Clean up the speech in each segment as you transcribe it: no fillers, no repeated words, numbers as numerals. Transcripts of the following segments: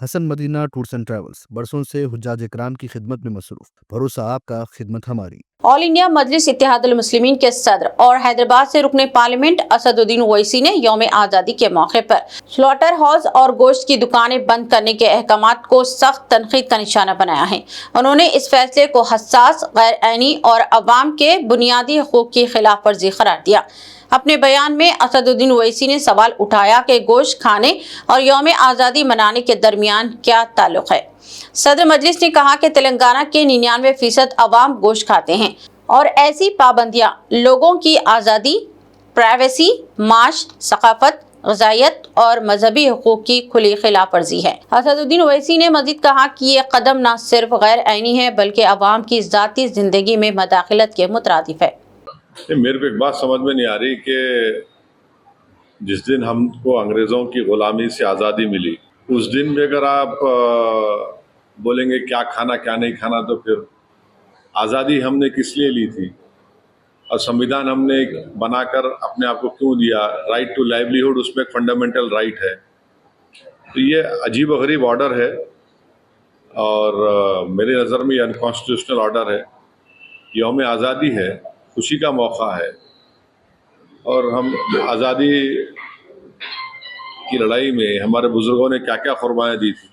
Hasan Madina tours and travels برسوں سے حجاج اکرام کی خدمت میں مصروف۔ بھروسہ آپ کا، خدمت ہماری۔ آل انڈیا مجلس اتحاد المسلمین کے صدر اور حیدرآباد سے رکن پارلیمنٹ اسد الدین اویسی نے یوم آزادی کے موقع پر سلاٹر ہاؤس اور گوشت کی دکانیں بند کرنے کے احکامات کو سخت تنقید کا نشانہ بنایا ہے۔ انہوں نے اس فیصلے کو حساس، غیر آئینی اور عوام کے بنیادی حقوق کی خلاف ورزی قرار دیا۔ اپنے بیان میں اسد الدین اویسی نے سوال اٹھایا کہ گوشت کھانے اور یوم آزادی منانے کے درمیان کیا تعلق ہے۔ صدر مجلس نے کہا کہ تلنگانہ کے 99% عوام گوشت کھاتے ہیں اور ایسی پابندیاں لوگوں کی آزادی، پرائیویسی، معاش، ثقافت، غذائیت اور مذہبی حقوق کی کھلی خلاف ورزی ہے۔ اسد الدین اویسی نے مزید کہا کہ یہ قدم نہ صرف غیر آئینی ہے بلکہ عوام کی ذاتی زندگی میں مداخلت کے مترادف ہے۔ میرے کو ایک بات سمجھ میں نہیں آ رہی کہ جس دن ہم کو انگریزوں کی غلامی سے آزادی ملی، اس دن بھی اگر آپ بولیں گے کیا کھانا کیا نہیں کھانا، تو پھر آزادی ہم نے کس لیے لی تھی اور سمویدھان ہم نے بنا کر اپنے آپ کو کیوں دیا؟ رائٹ ٹو لائیولیہڈ اس میں ایک فنڈامنٹل رائٹ ہے۔ تو یہ عجیب و غریب آرڈر ہے اور میرے نظر میں یہ انکانسٹیٹیوشنل آرڈر ہے۔ یوم آزادی ہے، خوشی کا موقع ہے، اور ہم آزادی کی لڑائی میں ہمارے بزرگوں نے کیا کیا قربانیاں دی تھی۔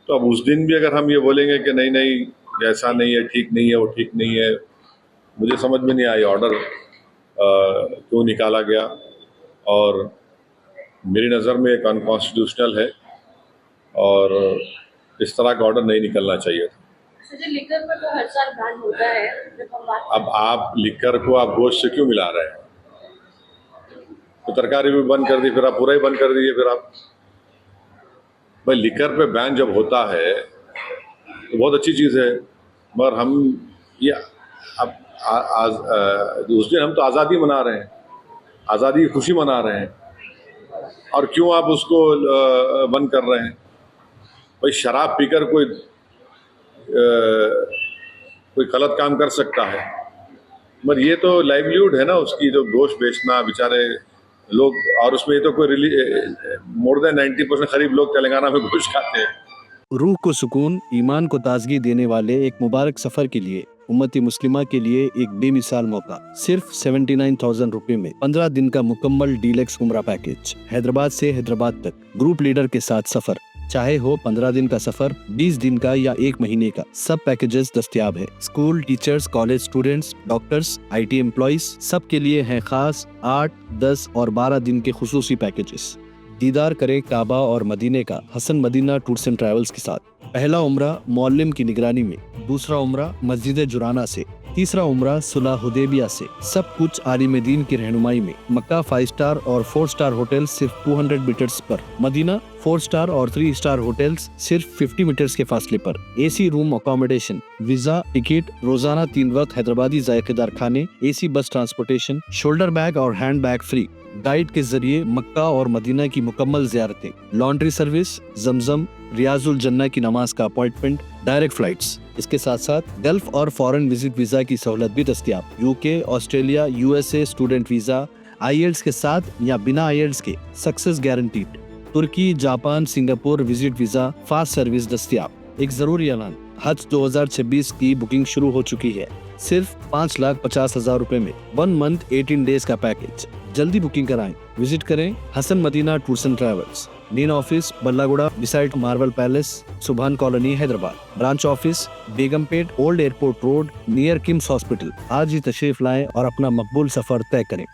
تو اب اس دن بھی اگر ہم یہ بولیں گے کہ نہیں ایسا نہیں ہے، ٹھیک نہیں ہے، وہ ٹھیک نہیں ہے، مجھے سمجھ میں نہیں آئی آرڈر کیوں نکالا گیا، اور میری نظر میں ایک انکانسٹیٹیوشنل ہے اور اس طرح کا آرڈر نہیں نکلنا چاہیے تھا۔ لیکر پر تو ہر سال بین ہوتا ہے، اب آپ لیکر کو آپ گوشت سے کیوں ملا رہے ہیں؟ تو ترکاری بھی بند کر دی، پھر آپ پورا ہی بند کر دیجیے۔ پھر آپ بھائی لیکر پہ بین جب ہوتا ہے تو بہت اچھی چیز ہے، مگر ہم یہ اب اس دن ہم تو آزادی منا رہے ہیں، آزادی کی خوشی منا رہے ہیں، اور کیوں آپ اس کو بند کر رہے ہیں؟ بھائی شراب پی کر کوئی غلط کام کر سکتا ہے، مگر یہ تو لائیولیہڈ ہے نا اس کی، جو گوشت بیچنا بیچارے لوگ، اور اس میں یہ تو کوئی مور دین 90% قریب لوگ تلنگانہ میں گوشت کھاتے ہیں۔ روح کو سکون، ایمان کو تازگی دینے والے ایک مبارک سفر کے لیے امت مسلمہ کے لیے ایک بے مثال موقع۔ صرف 79,000 روپے میں 15 دن کا مکمل ڈیلکس عمرہ پیکیج، حیدرآباد سے حیدرآباد تک گروپ لیڈر کے ساتھ سفر، چاہے ہو 15 دن کا سفر، 20 دن کا یا 1 مہینے کا، سب پیکیجز دستیاب ہے۔ School teachers, college students, doctors, IT employees, سب کے لیے ہیں خاص 8، 10 اور 12 دن کے خصوصی پیکیجز۔ دیدار کریں کعبہ اور مدینے کا حسن مدینہ ٹورس اینڈ ٹریولز کے ساتھ۔ پہلا عمرہ معلم کی نگرانی میں، دوسرا عمرہ مسجد جرانہ سے، تیسرا عمرہ صلح حدیبیہ سے، سب کچھ عالم دین کی رہنمائی میں۔ مکہ 5 اسٹار اور 4 اسٹار ہوٹل صرف 200 میٹرز پر، مدینہ 4 اسٹار اور 3 اسٹار ہوٹلز صرف 50 میٹرز کے فاصلے پر، AC روم اکاموڈیشن، ویزا، ٹکٹ، روزانہ 3 وقت حیدرآبادی ذائقے دار کھانے، AC بس ٹرانسپورٹیشن، شولڈر بیگ اور ہینڈ بیگ فری، گائیڈ کے ذریعے مکہ اور مدینہ کی مکمل زیارتیں، لانڈری سروس، زمزم، ریاض الجنہ کی نماز کا اپوائنٹمنٹ، ڈائریکٹ فلائٹس۔ اس کے ساتھ ساتھ گلف اور فارن وزٹ ویزا کی سہولت بھی دستیاب۔ UK، Australia, USA student visa, IELTS کے ساتھ یا بنا IELTS کے، سکسیس گارنٹیڈ۔ ترکی، Japan, Singapore visit visa, fast service دستیاب۔ ایک ضروری اعلان، حج 2026 کی بکنگ شروع ہو چکی ہے، صرف 5,50,000 روپے میں 1 منتھ 18 ڈیز کا پیکیج۔ جلدی بکنگ کرائیں، وزٹ کریں Hasan Madina tours and travels, main office بلاگوڑا beside Marvel Palace, Subhan colony Hyderabad, branch office Begum Pet old airport road, near KIMS hospital. آج ہی تشریف لائیں اور اپنا مقبول سفر طے کریں۔